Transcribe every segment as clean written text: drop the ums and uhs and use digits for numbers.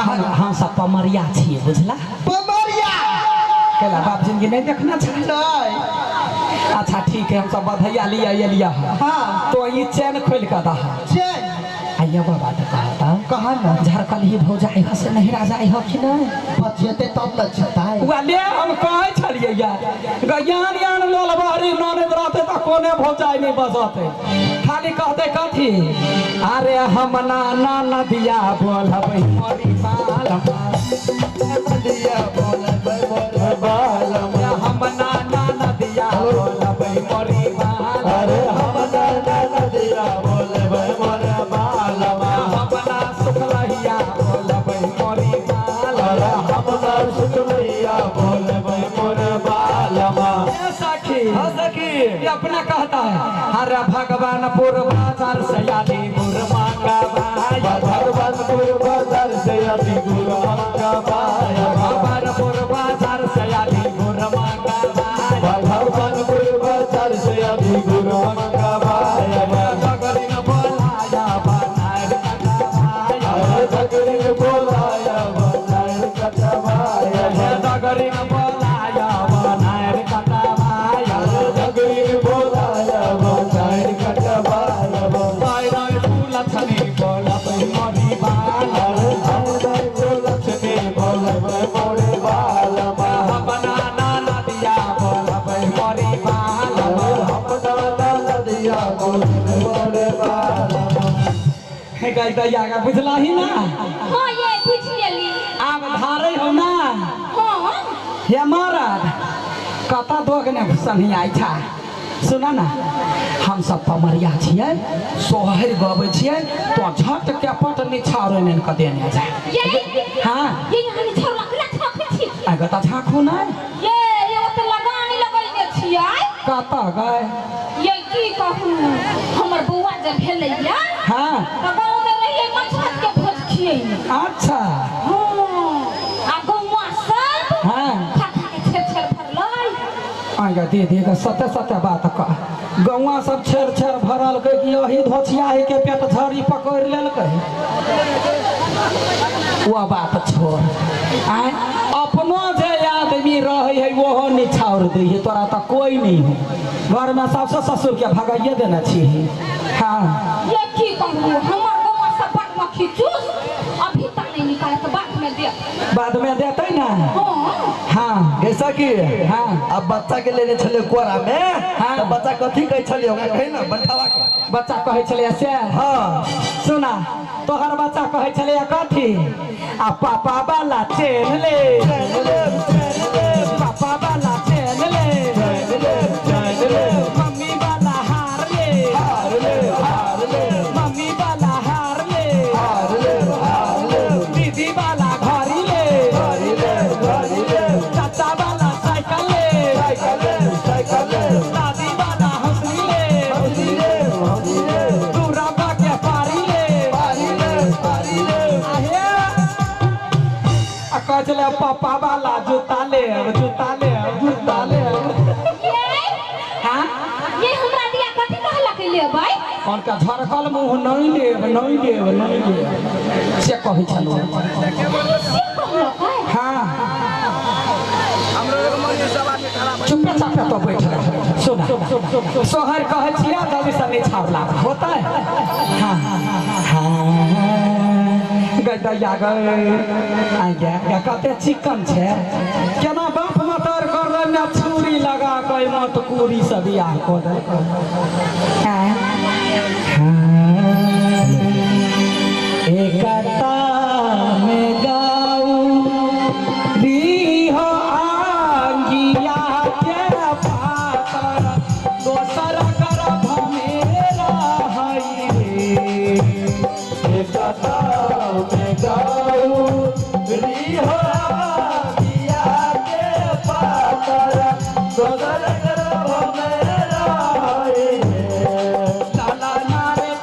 हम सब पमरिया छिए बुझला। पमरिया केला बाप जिंदगी नहीं देखना चाहिए। अच्छा ठीक है, हम सब बधैया लिया हाँ तो ये चैन खोल कर दहा चैन आइया बाबा तो कहता कहा ना झरकल ही भौ जाए हो से नहीं राजा हो कि नहीं बचेते तब न छताए वाले हम कहे छलिए यार गयान यान लोल बाहरी नौने रहते तो कोने भौ जाए नहीं बसते खाली कहते कथी अरे हम ना नदिया बोलबै मोरी बाल नदिया बोलबै मोर बाल हम ना नदिया बोलबै मोरी बाल अरे हम ना नदिया बोलबै मोर बाल हम ना सुखलहिया बोलबै मोरी बाल अरे हम ना सुखलैया बोलबै मोर बाल सखी हाँ सखी ये अपना कहता है हर भगवान पूर्वाचार से यादी गुरु मांगा भाई भगवान पूर्वाचार से यादी गुरु मांगा भाई भगवान पूर्वाचार से यादी गुरु मांगा भाई भगवान पूर्वाचार से यादी गुरु मांगा भाई डगरी न बोलाया बनार कथा भाई डगरी न बोलाया बनार कथा भाई डगरी न बोलाया बनार कथा भाई डगरी न बोलाया बनार कथा भाई बायरन फूल छनी बोलबै मोरी बाल हरदम लक्ष्मी बोलबै मोर बाल अपना नदिया बोलबै मोरी बाल हम नदिया बोलबै मोर बाल हे गाय दैया का बुझला ही ना हाँ ये बुझ गेली। आब धारे हो ना हाँ हे महाराज कता दोगने सनी आई था सुना ना हम सब पमरिया छिए सोहर गबै छिए तो झट के पट निछारे ने क देने जा ये हां ये यहाँ छोरा कला छापे छी। आगे त झाखू ना ये ओते लगानी लगैले छियै। कता गए ये की कहू हमर बौआ जब भेलैया हां त गांव में रहिए मछली के भोज खियैने। अच्छा हां आ गौवा सब हां खा खा के छेड़ भरलै। आगे दे के सत्य बात कह गौवा सब छेड़ भरल के कि यही धोछिया के पेट झड़ी पकड़ लेलकै वो बात छोड़ आय अपनो जे आदमी रहे है वो निछावर दे है तोरा तो कोई नहीं हो घर में सास ससुर के भगाइए देना चाहिए। हाँ ये की कहू हमर गौवा सब बड़ मक्खी चूस अभी तक नहीं निकाले तो बाद में देते ना हां हाँ कैसा की हाँ अब बच्चा के लेने चले कोरा में हाँ। तो बच्चा कथी कह चलिए होगा कहीं ना बंठावा के बच्चा कहे चले से हाँ सुना तोहर बच्चा कहे चले कथी आ पापा वाला चेन ले पापा वाला चेन ले मम्मी वाला हार ले मम्मी वाला हार ले दीदी वाला घड़ी ले चाचा वाला साइकिल ले दादी वाला हंसली ले दूरबा के पारी ले आ चले पापा वाला जूता ले हाँ ये हमरा दिया कथी कहला के लेबै। उनका झरकल मुँह नहीं लेब से कहे छलो हाँ चुपे चापे तो बैठ रहे सुना सोहर कहे छिया जल्दी से नहीं छावला होता है हाँ गैया गए कते चिकन छे केना बाप मतर कर में छुरी लगा के मत पूरी से बियाह को दे एकता में गाऊ री हो आंगिया के पातर दोसर गर्भ में रहई रे एकता में गाऊ रिहा दिया के पातर सदर गर्भ में रहे लाला नारे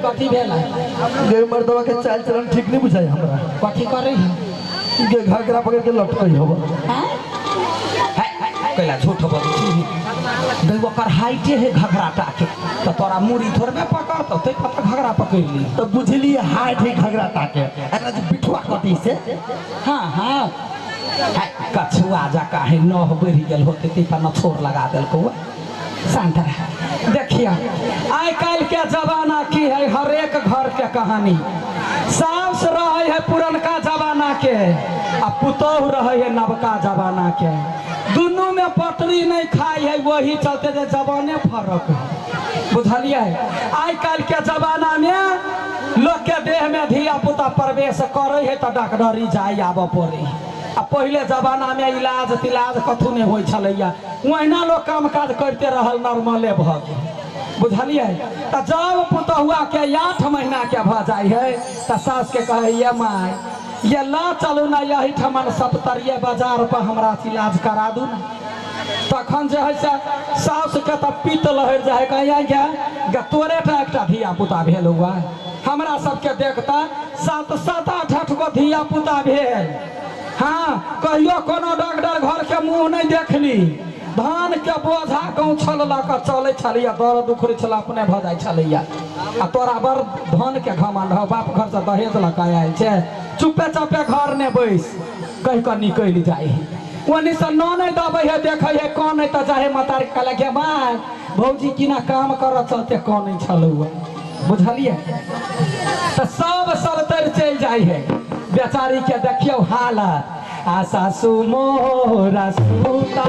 कथी भेल गे मर्दवा के चाल चलन ठीक नहीं बुझाई हमरा कथी करे है गे घाघरा पकड़ के लटकई हो कैला झूठ बोली देखो कर हाइटे है घघरा टाके तो तोरा मुड़ी थोड़बे पकड़तो ते पता घघरा पकड़ ली तो बुझली हाथ ही घाघरा ताके एकरा जे बिठुआ कटी से हाँ हाँ कछुआ जा काहे नह बढ़ी गेल होते ती पर न छोड़ लगा देलको शांत रह देखिए आइ काल के जमाना की है हर एक घर के कहानी सास रहे है पुरनका जमाना के आ पुतोह रहे है नवका जमाना के दोनों में पटरी नहीं खाई है वही चलते जे जमाने फर्क है बुझलिए आइ काल के जमाना में लोग के देह में धिया पुता प्रवेश करे है तो डॉक्टरी जाए आब पड़े आ पहले जमाना में इलाज तिलाज कथू नहीं होइ छलैया ओहिना लोग काम काज करते रहल नॉर्मले भ गेल बुझलिए तो जब पुतहुआ के 8 महीना के भ जाए है तो सास के कहे ये माय ये ला चलू ना यही ठमन सप्तरिये बाजार पर हमरा इलाज करा दू ना तखन जे है से सास के तो पीत लहर जाए कहिया तोरे टा एक धिया पुता भेल हुआ हमरा सबके देखता 7-8 गो धिया पुता भेल हाँ कहियो कोनो डॉक्टर घर के मुंह नहीं देखली धान के बोझा गौछल ला कर चले छलिया दर्द दुखरी छल अपने भ जाय छलिया आ तोरा बड़ धान के घमंड हो बाप घर से दहेज लगा आयल छे चुपे चापे घर ने बैस कह कर निकल जाए ओनी से न नहीं दबे है देखे है कौन नहीं तो चाहे मतार कल के माय भौजी किना काम कर चलते कौन नहीं छलुआ बुझलिए तो सब तर चल जाए है बेचारी के देखियो हालत आ सासू मोरा सूता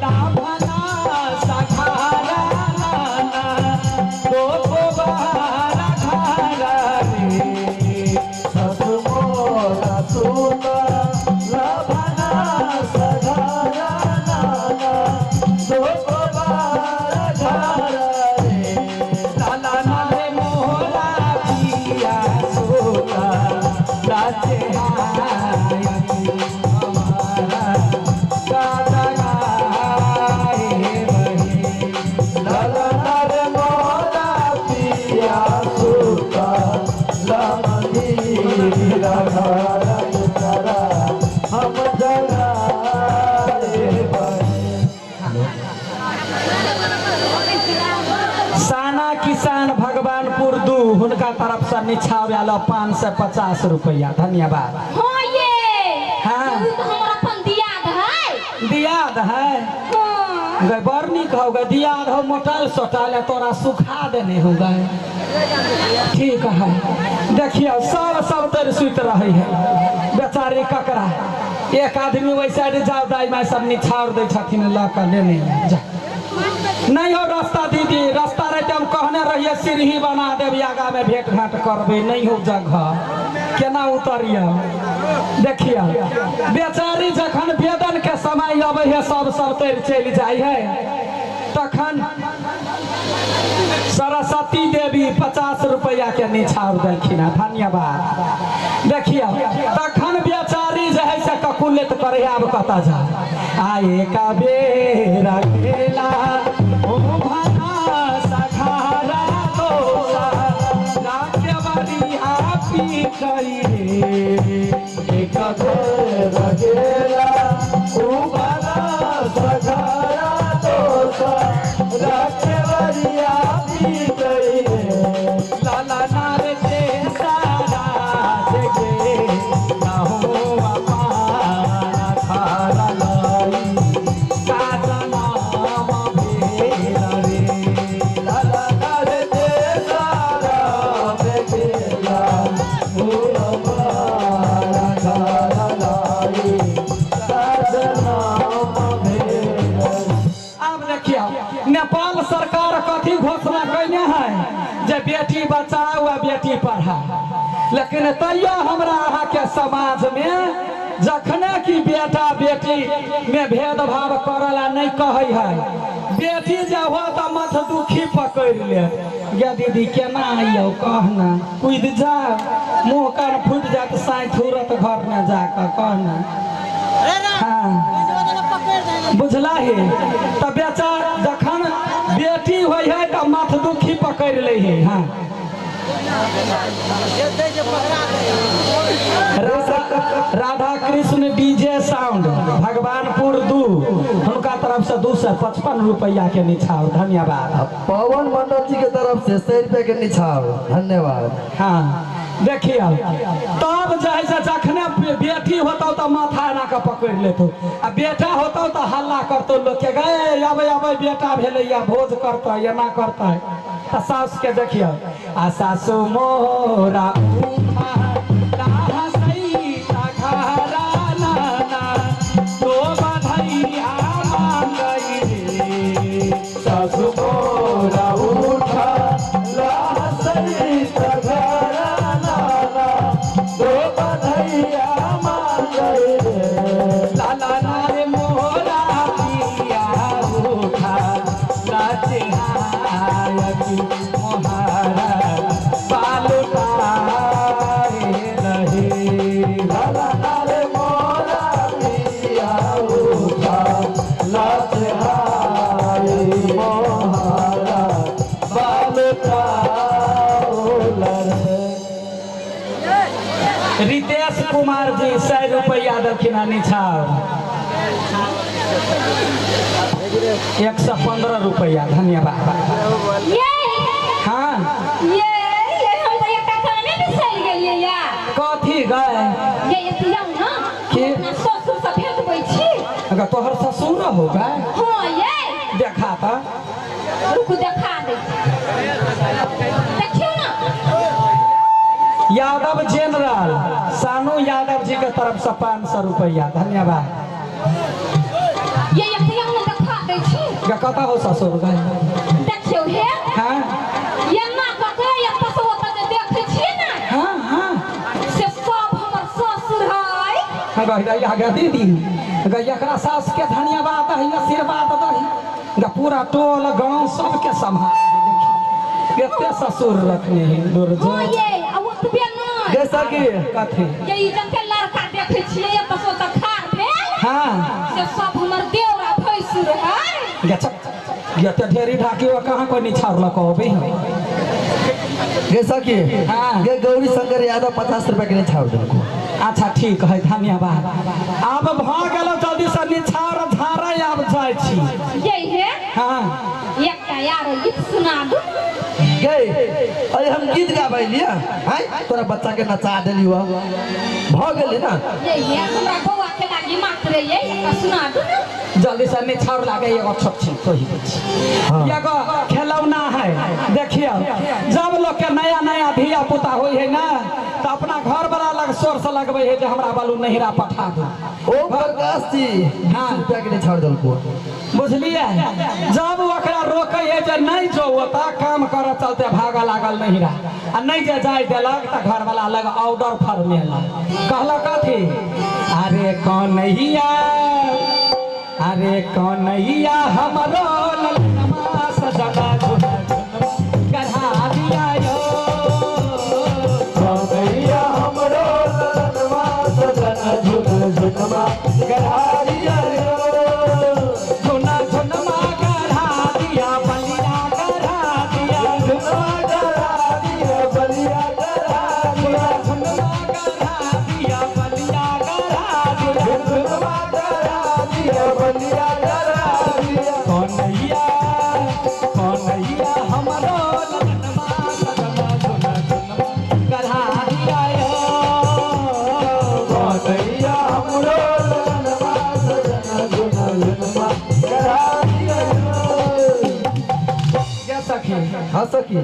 दाभना सखारा नाना तो गोबारा घारा रे सासू मोरा सूता दाभना सखारा नाना तो गोबारा घारा रे लाला नारे मोरा पिया सूता लाचे साना किसान भगवानपुर 2 हुनका तरफ से निछावे ला 550 रुपया धन्यवाद हाँ ये हाँ। तो हमारा अपन दियाद है दियाद है हाँ। गए बड़ निक हो गए दियाद हो मोटल सोटल तोरा सुखा देने हो गए ठीक है देखिए सब तर सुत रहे है बेचारी ककरा एक आदमी वैसे जाओ दाई माई सब निछाड़ दे छथिन ला कर लेने जा नहीं हो रास्ता दीदी रास्ता रहते हम कहने रहिए सीढ़ी बना देवी आगा में भेंट घाट करबे नहीं हो जगह केना उतरिए देखिए बेचारी जखन वेदन के समय अबे है सब तर चल जाए है तखन सरस्वती देवी 50 रुपया के निछाड़ देलखिन धन्यवाद देखिए तखन बेचारी जे है से ककुलित करे अब कता जा आए का बेरा गेला ओ भाना सखारा दोसा राके बारी आपी करी एक बेरा गेला ओ भाना सखारा दोसा राके बारी आपी करी लाला नारे ते सारा जगे ना हो अपाना खारा लाई काजना भेला रे लाला नारे ते सारा बेगेला ओ हमारा घारा लाई साजना भेला। अब देखिए नेपाल सरकार कथी घोषणा कैने है जे बेटी बचाओ आ बेटी पढ़ाओ लेकिन तैयो हमरा अहाँ के समाज में जखने की बेटा बेटी में भेदभाव करला नहीं कहे है बेटी जे हो तो मत दुखी पकड़ ले गे दीदी केना आइयो कहना कूद जाओ मुँह कान फूट जात साई थूरत घर में जाकर कहना हाँ बुझला ही तो बेचा जखन बेटी हो है तो मत दुखी पकड़ ले है हाँ राधा कृष्ण डीजे साउंड भगवानपुर 2 उनका तरफ से 255 रुपया के निछाव। धन्यवाद। पवन मंडल जी के तरफ से 100 रुपए के निछाव। धन्यवाद। हाँ देखिए तब जैसे जखने बेटी होता तो माथा एना के पकड़ लेतो आ बेटा होता तो हल्ला करतो लोग के गए अब बेटा भेले या भोज करता एना करता तो सास के देखिए आ सासु मोरा रितेश कुमार जी 100 रुपया दक्षिणा निछाव। 115 रुपया। धन्यवाद। हाँ हम तो एक कामे में चल गेलिए या कथी गए ये एतिया ना के अपना ससुर से भेटबै छी। अगर तोहर ससुर हो गए हां ये देखा था रुक देखा दे देखियो ना यादव जनरल सानू यादव जी के तरफ से 500 रुपया। धन्यवाद। ये एतिया ना देखा दे छी। कता हो ससुर गए देखियो हे हाँ ये ना कते ये पसो त देखे छी ना हाँ हाँ से सब हमर ससुर है। हाँ गई आगे दीदी गई एकरा सास के धन्यवाद है आशीर्वाद दही पूरा टोल गांव सबके संभाल केते ससुर रखने हैं दुर्जो हां ये ओतबे ना जैसा कि कथी ये जते लड़का देखे छिए ये पसो त खार भेल हाँ से सब हमर देवरा भैसुर है। गते ढेरी ढाकी कहाँ कोई निछाव लकोबी जैसा कि हाँ। ये गौरी शंकर यादव 50 रुपए के निछाव देलको। अच्छा ठीक है। धन्यवाद। अब भ गेलो जल्दी से निछाव धारा आब जाय छी। ये है हाँ एकटा यार गीत सुना दू गई अरे हम गीत गाबै लिया हाय तोरा बच्चा के नचा देलियो भ गेली ना। ये है हमरा बौआ के लागी मात्र ये एकटा सुना दू ना जल्दी से निछाव लागे एगो छोट छी सही हाँ। एगो खिलौना है। देखिए जब लोग के नया नया धिया पुता होई है ना तो अपना घर वाला लग शोर से लगबे है जे हमरा बालू नहिरा पठा दो। ओ प्रकाश जी 20 रुपया के निछाव देलको। बुझलिए जब ओकरा रोके है जे नहीं जो होता काम कर चलते भागा लागल नहिरा आ नहीं जे जाय देलक त घर वाला लग ऑर्डर फरमेला कहला कथी अरे कन्हैया हमरो ललनमा सजना गधा दिया यो कन्हैया हमरो ललनमा सजना झुनमा गधा दिया यो झुना झुनमा गधा दिया बलिया गधा दिया झुनमा गधा दिया बलिया गधा दिया झुनमा गधा दिया बलिया गधा दिया झुनमा गधा दिया बलिया गधा दिया कन्हैया हमरो ललनमा सजना झुनमा गधा दिया यो कन्हैया हमरो ललनमा सजना झुनमा गधा दिया यो। क्या सखी हाँ सखी